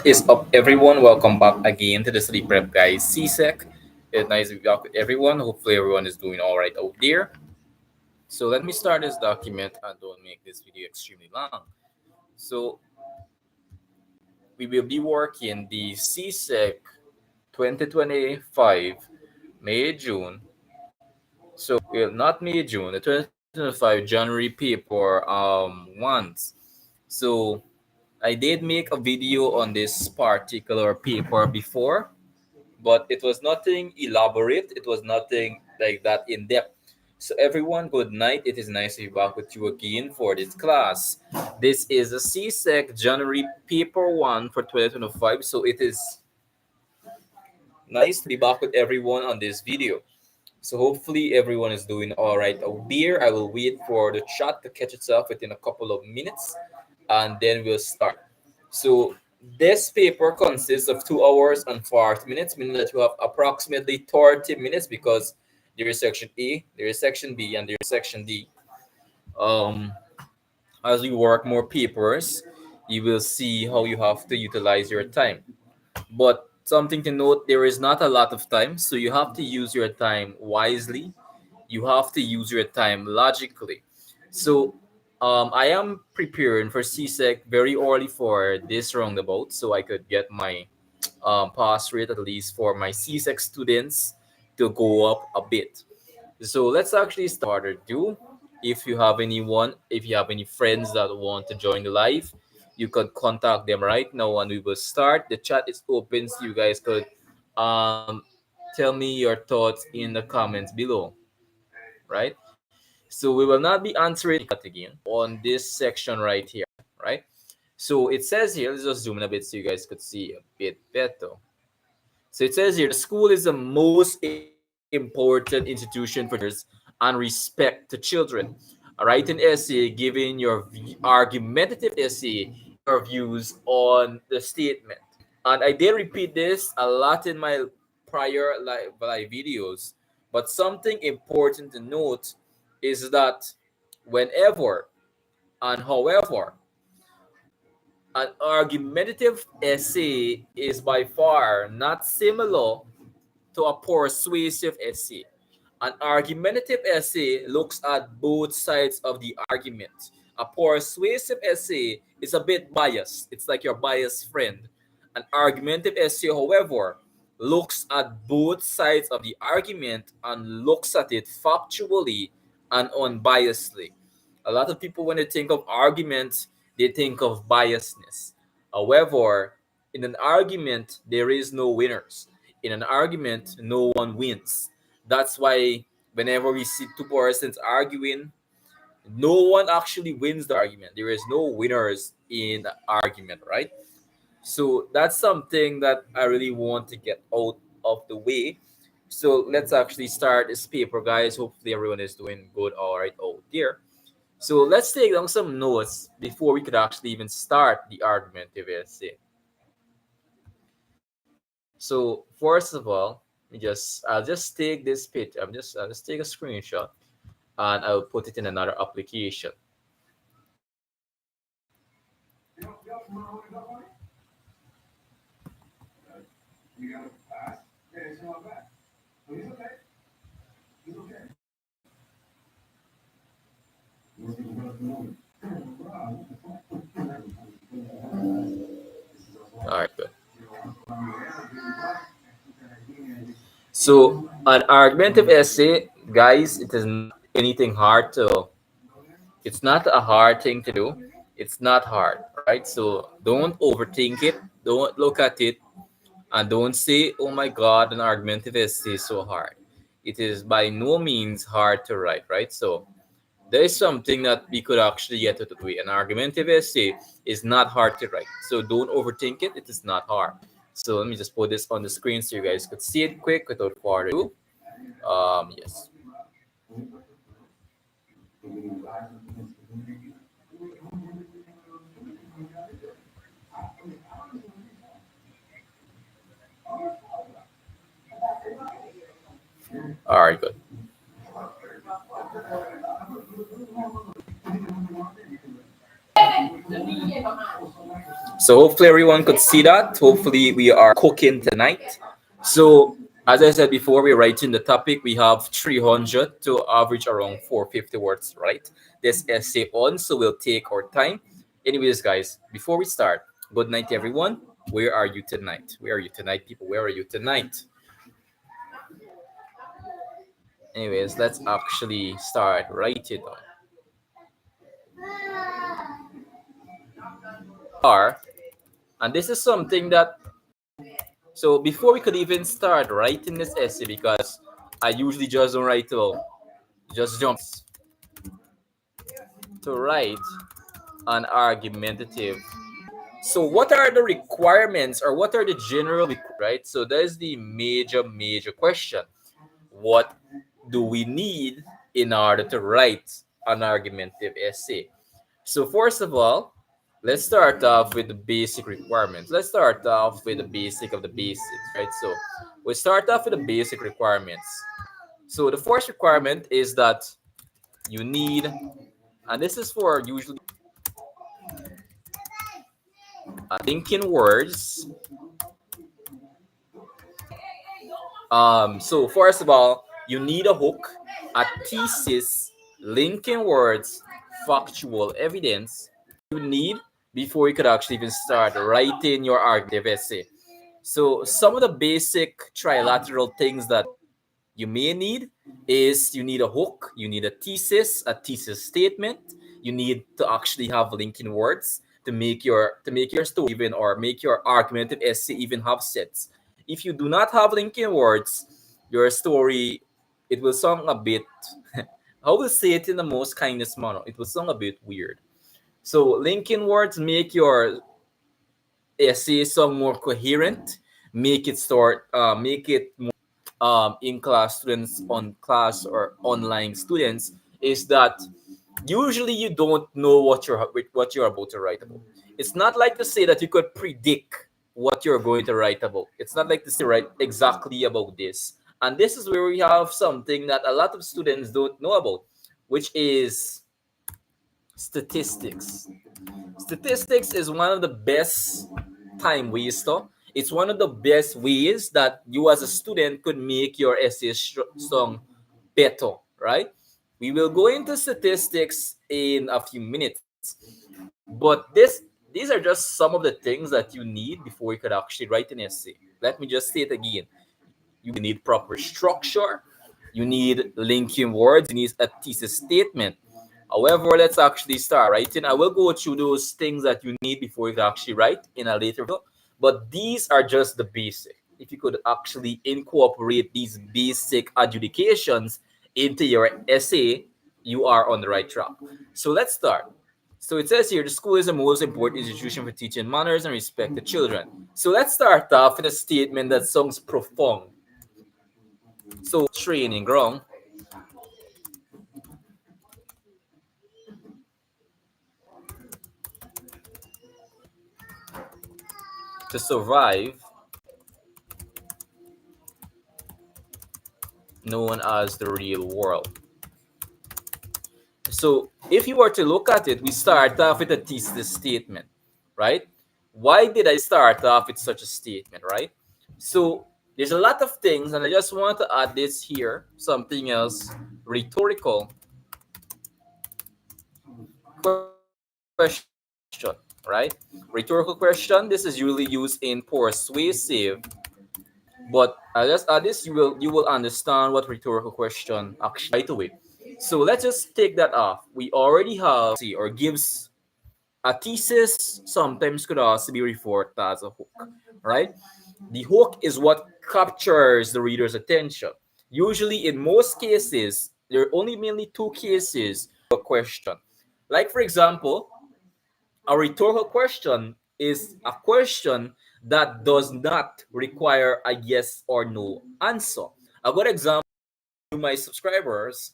What is up, everyone? Welcome back again to the Study Prep Guys CSEC. It's nice to be back with everyone. Hopefully, everyone is doing all right out there. So, let me start this document and don't make this video extremely long. So, we will be working the CSEC 2025 May June. So, well, not May June, the 2025 January paper ones. So, I did make a video on this particular paper before, but it was nothing elaborate. It was nothing like that in depth. So, everyone, good night. It is nice to be back with you again for this class. This is a CSEC January paper one for 2025. So, it is nice to be back with everyone on this video. So, hopefully, everyone is doing all right out there. I will wait for the chat to catch itself within a couple of minutes and then we'll start. So this paper consists of 2 hours and 40 minutes, meaning that you have approximately 30 minutes because there is section A, there is section B, and there is section D. Um, as we work more papers, you will see how you have to utilize your time. But something to note, there is not a lot of time, so you have to use your time wisely. You have to use your time logically. So I am preparing for CSEC very early for this roundabout so I could get my pass rate at least for my CSEC students to go up a bit. So let's actually start our do. If you have anyone, if you have any friends that want to join the live, you could contact them right now and we will start. The chat is open so you guys could um, tell me your thoughts in the comments below, right? So we will not be answering again on this section right here, right? So it says here, let's just zoom in a bit so you guys could see a bit better. So it says here, the school is the most important institution for teachers and respect to children. Write an essay giving your argumentative essay, your views on the statement. And I did repeat this a lot in my prior live videos. But something important to note is that whenever and however an argumentative essay is by far not similar to a persuasive essay. An argumentative essay looks at both sides of the argument. A persuasive essay is a bit biased. It's like your biased friend. An argumentative essay, however, looks at both sides of the argument and looks at it factually and unbiasedly. A lot of people, when they think of arguments, they think of biasness. However, in an argument, there is no winners. In an argument, no one wins. That's why whenever we see two persons arguing, no one actually wins the argument. There is no winners in the argument, right? So that's something that I really want to get out of the way. So let's actually start this paper, guys. Hopefully everyone is doing good all right out there. So let's take down some notes before we could actually even start the argument if it's it. So first of all, I'll just take this picture. I'll just take a screenshot and I'll put it in another application. All right, good. So an argumentative essay, guys, it is not anything hard to. It's not a hard thing to do. It's not hard, right? So don't overthink it. Don't look at it and don't say, "Oh my God, an argumentative essay is so hard." It is by no means hard to write, right? So there is something that we could actually get out of the way. An argumentative essay is not hard to write. So don't overthink it. It is not hard. So let me just put this on the screen so you guys could see it quick without further ado. Yes. All right, good. So hopefully everyone could see that. Hopefully we are cooking tonight. So as I said before, we're writing the topic. We have 300 to average around 450 words, right? This essay on, so we'll take our time. Anyways, guys, before we start, good night, everyone. Where are you tonight? Where are you tonight, people? Where are you tonight? Anyways, let's actually start writing down. Are and this is something that so before we could even start writing this essay, because I usually just don't write well, just jump to write an argumentative. So what are the requirements or what are the general right? So that is the major question. What do we need in order to write an argumentative essay? So first of all, let's start off with the basic requirements. Let's start off with the basic of the basics, right? So we start off with the basic requirements. So the first requirement is that you need, and this is for usually linking words. So first of all, you need a hook, a thesis, linking words, factual evidence you need before you could actually even start writing your argumentative essay. So some of the basic trilateral things that you may need is you need a hook, you need a thesis statement, you need to actually have linking words to make your story even or make your argumentative essay even have sets. If you do not have linking words, your story it will sound a bit I will say it in the most kindest manner. It will sound a bit weird. So linking words make your essay sound more coherent, make it in class students on class or online students is that usually you don't know what you're about to write about. It's not like to say that you could predict what you're going to write about. It's not like to say write exactly about this. And this is where we have something that a lot of students don't know about, which is statistics. Statistics is one of the best time waster. It's one of the best ways that you as a student could make your essay song better, right? We will go into statistics in a few minutes, but these are just some of the things that you need before you could actually write an essay. Let me just say it again. You need proper structure, you need linking words, you need a thesis statement. However, let's actually start writing. I will go through those things that you need before you can actually write in a later video, but these are just the basic. If you could actually incorporate these basic adjudications into your essay, you are on the right track. So let's start. So it says here the school is the most important institution for teaching manners and respect to children. So let's start off with a statement that sounds profound. So training ground to survive, known as the real world. So if you were to look at it, we start off with a thesis statement, right? Why did I start off with such a statement, right? So there's a lot of things, and I just want to add this here, something else, rhetorical question, right? Rhetorical question. This is usually used in persuasive, but I just add this. You will understand what rhetorical question actually right away. So let's just take that off. We already have see or gives a thesis. Sometimes could also be referred to as a hook, right? The hook is what captures the reader's attention. Usually, in most cases, there are only mainly two cases a question. Like for example, a rhetorical question is a question that does not require a yes or no answer. A good example to my subscribers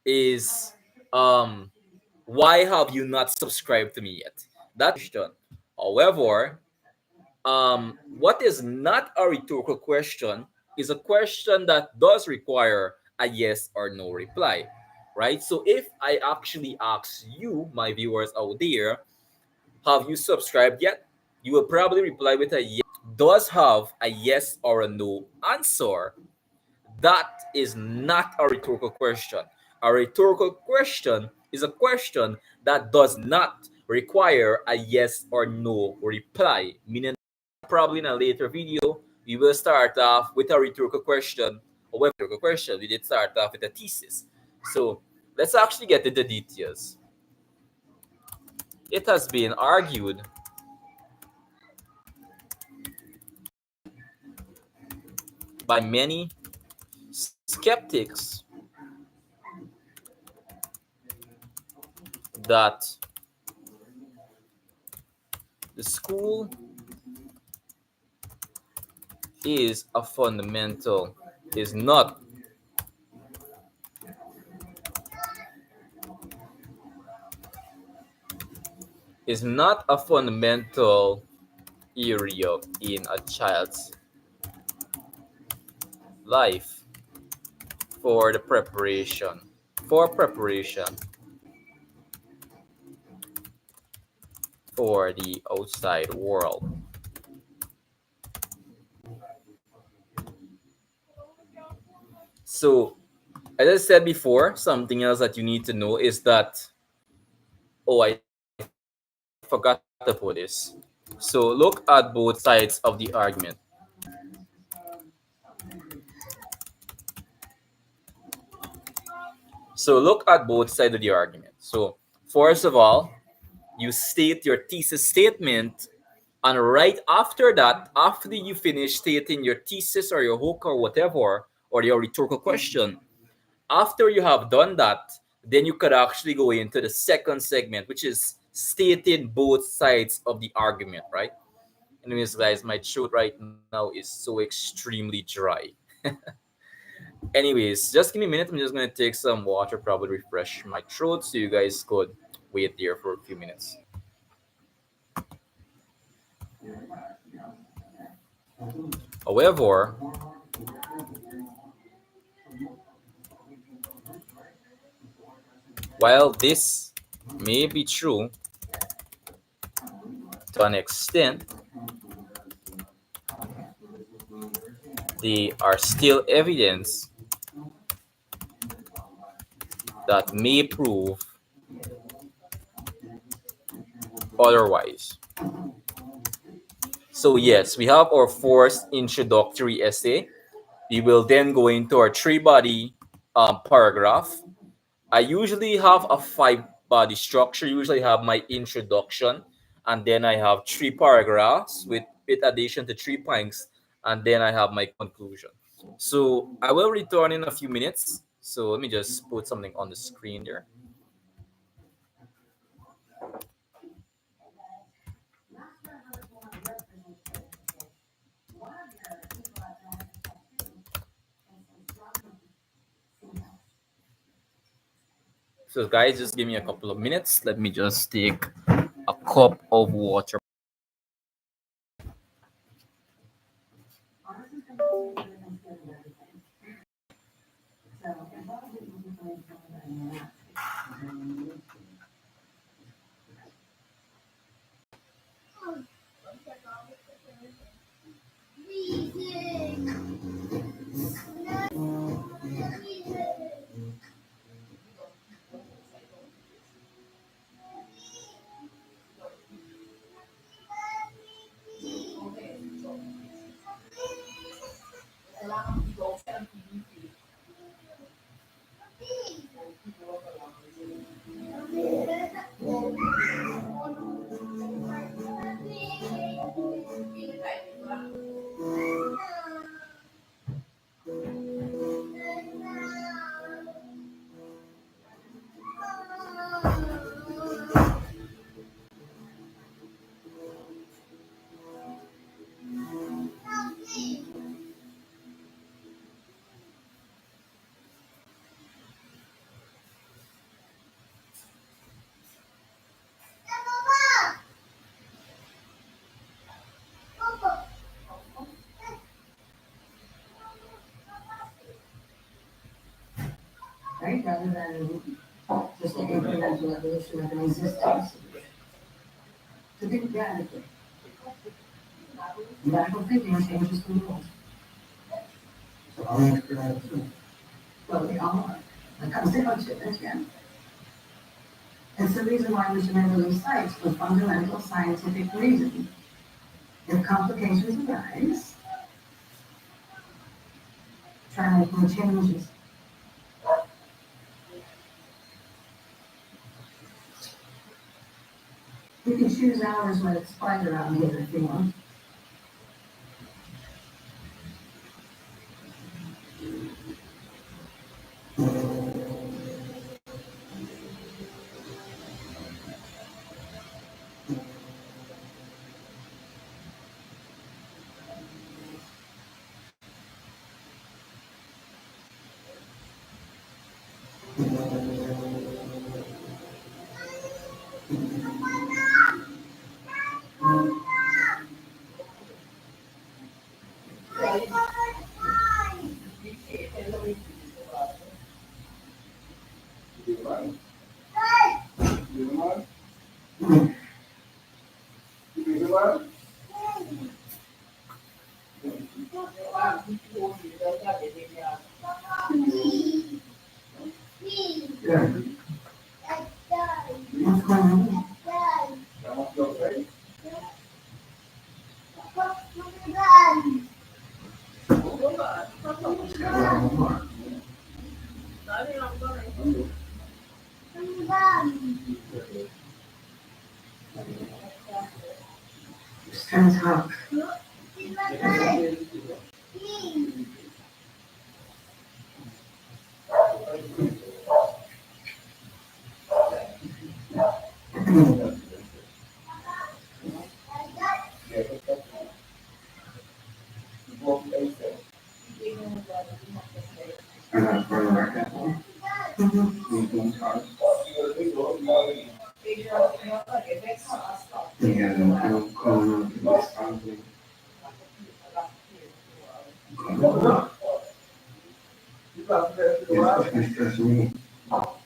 is why have you not subscribed to me yet? That question. However, what is not a rhetorical question is a question that does require a yes or no reply, right? So if I actually ask you, my viewers out there, have you subscribed yet? you will probably reply with a yes. Does have a yes or a no answer. That is not a rhetorical question. A rhetorical question is a question that does not require a yes or no reply, meaning probably in a later video we will start off with a rhetorical question, or with a rhetorical question we did start off with a thesis. So let's actually get into details. It has been argued by many skeptics that the school is a fundamental, is not is not a fundamental area in a child's life for the preparation for the outside world. So, as I said before, something else that you need to know is that, oh, I forgot about this. So, look at both sides of the argument. So, look at both sides of the argument. So, first of all, you state your thesis statement, and right after that, after you finish stating your thesis or your hook or whatever, or your rhetorical question, after you have done that, then you could actually go into the second segment, which is stating both sides of the argument, right? Anyways, guys, my throat right now is so extremely dry. Anyways, just give me a minute. I'm just gonna take some water, probably refresh my throat, so you guys could wait there for a few minutes. However, while this may be true to an extent, there are still evidence that may prove otherwise. So, yes, we have our first introductory essay. We will then go into our three body paragraph. I usually have a five body structure. Usually have my introduction, and then I have three paragraphs with addition to 3 points, and then I have my conclusion. So I will return in a few minutes. So let me just put something on the screen there. So guys, just give me a couple of minutes. Let me just take a cup of water. Right? Rather than just an incremental evolution of an existence. To think, yeah, Lateral thinking changes the world. So I'll answer that too. Well, they all are. When it comes to consciousness, yeah. It's the reason why we should never lose sight for fundamental scientific reason. If complications arise, try making changes. You can choose hours when it's quiet around here if you want. Yeah. What's going on? It's 10 o'clock. I'm not going to work at all. Yeah, I don't call them it's just me. Got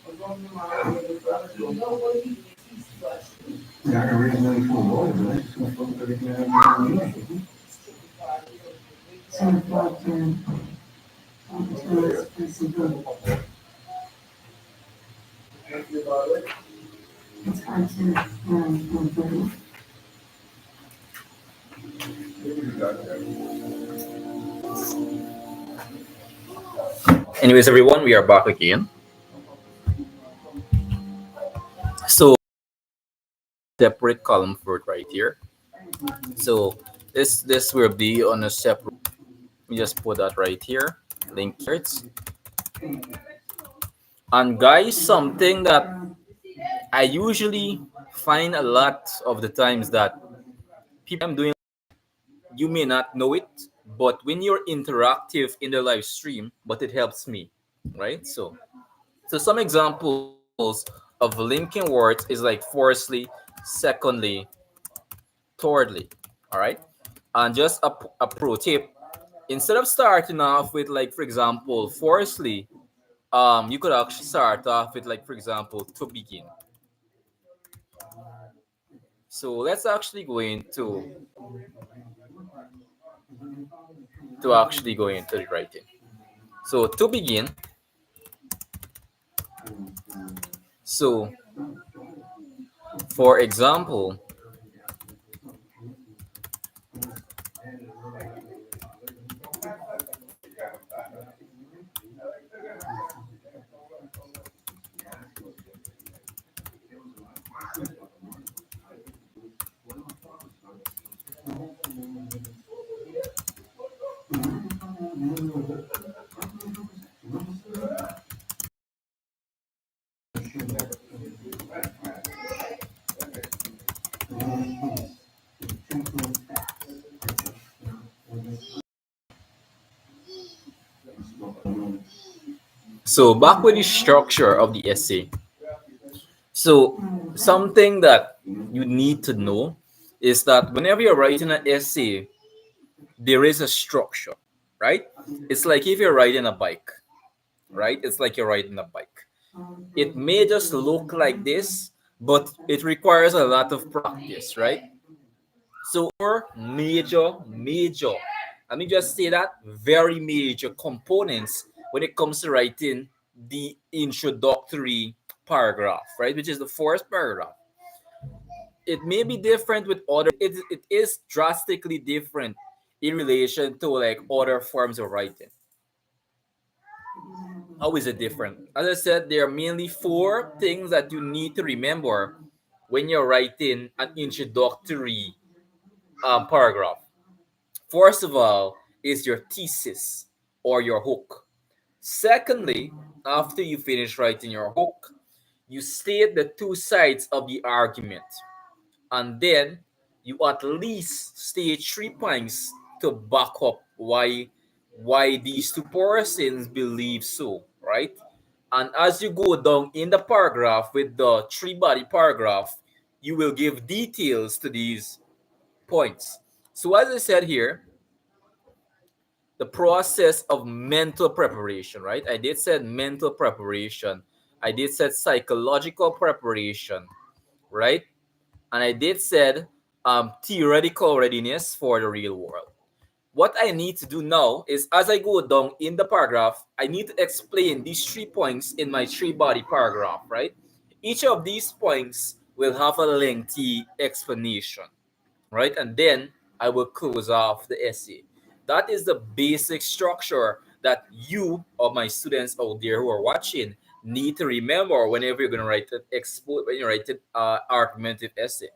a reason for more than this. So everything I need. So what, it's good. It's hard to, Anyways, everyone, we are back again. So separate column for it right here. So this will be on a separate. We just put that right here. Link here. And guys, something that I usually find a lot of the times that people I'm doing, you may not know it, but when you're interactive in the live stream, but it helps me, right? So some examples of linking words is like firstly, secondly, thirdly, all right? And just a pro tip, instead of starting off with like, for example, firstly, you could actually start off with like, for example, to begin. So let's actually go into the writing. So to begin, so for example, so back with the structure of the essay. So something that you need to know is that whenever you're writing an essay, there is a structure, right? It's like if you're riding a bike, right? It's like you're riding a bike. It may just look like this, but it requires a lot of practice, right? So major, let me just say that, very major components when it comes to writing the introductory paragraph, right? Which is the first paragraph. It may be different with other, it is drastically different in relation to like other forms of writing. How is it different? As I said, there are mainly four things that you need to remember when you're writing an introductory paragraph. First of all, is your thesis or your hook. Secondly, after you finish writing your hook, you state the two sides of the argument, and then you at least state 3 points to back up why these two persons believe so, right? And as you go down in the paragraph with the three body paragraph, you will give details to these points. So as I said here, the process of mental preparation, right? I did said mental preparation. I did said psychological preparation, right? And I did said theoretical readiness for the real world. What I need to do now is, as I go down in the paragraph, I need to explain these 3 points in my three body paragraph, right? Each of these points will have a lengthy explanation, right? And then I will close off the essay. That is the basic structure that you or my students out there who are watching need to remember whenever you're going to write an when you write an argumentative essay.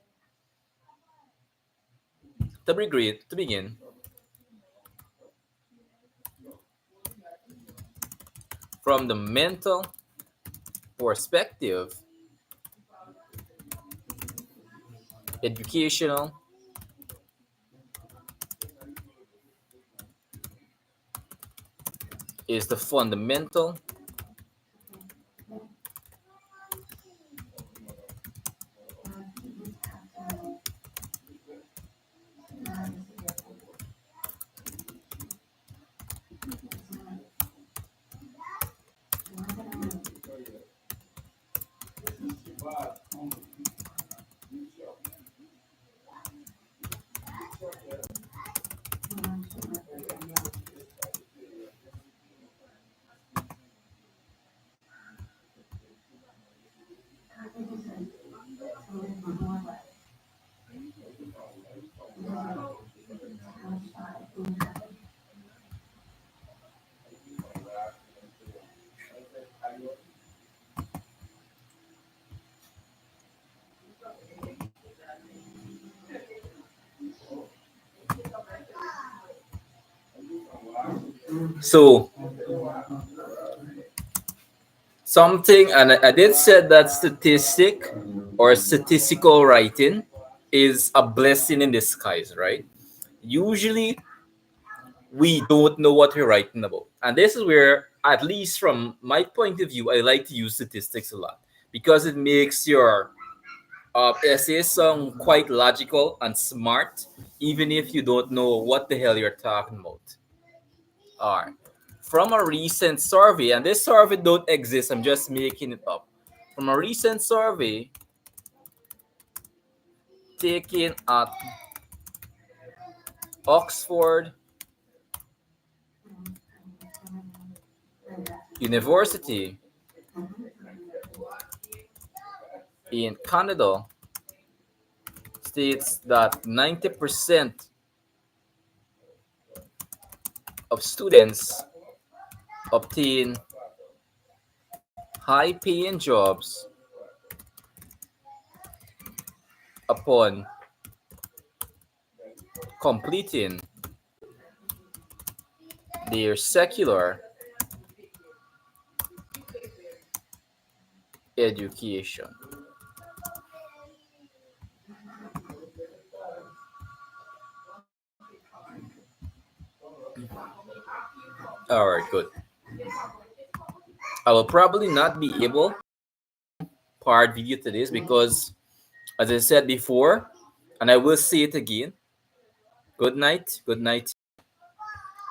To begin, from the mental perspective, educational is the fundamental so something, and I did said that statistic or statistical writing is a blessing in disguise, right? Usually we don't know what we're writing about, and this is where, at least from my point of view, I like to use statistics a lot because it makes your essays sound quite logical and smart, even if you don't know what the hell you're talking about. All right. From a recent survey, and this survey don't exist, I'm just making it up. From a recent survey taken at Oxford University in Canada, states that 90% of students obtain high paying jobs upon completing their secular education. All right, good. I will probably not be able part video to this because, as I said before, and I will say it again, good night, good night.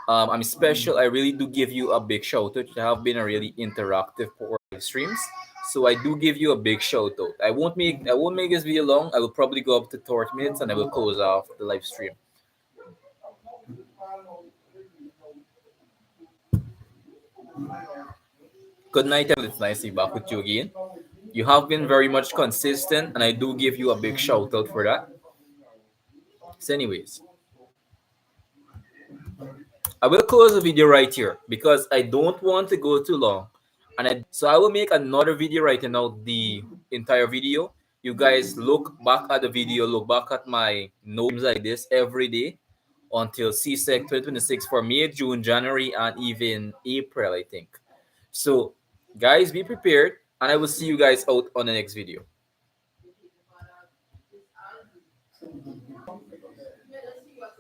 I'm special. I really do give you a big shout out. You have been a really interactive for live streams. So I do give you a big shout out. I won't make this video long. I will probably go up to 30 minutes and I will close off the live stream. Good night, everyone. It's nice to be back with you again. You have been very much consistent, and I do give you a big shout out for that. So, anyways, I will close the video right here because I don't want to go too long. So I will make another video writing out the entire video. You guys look back at the video, look back at my notes like this every day until CSEC 2026 for May, June, January, and even April, I think. So, guys, be prepared, and I will see you guys out on the next video.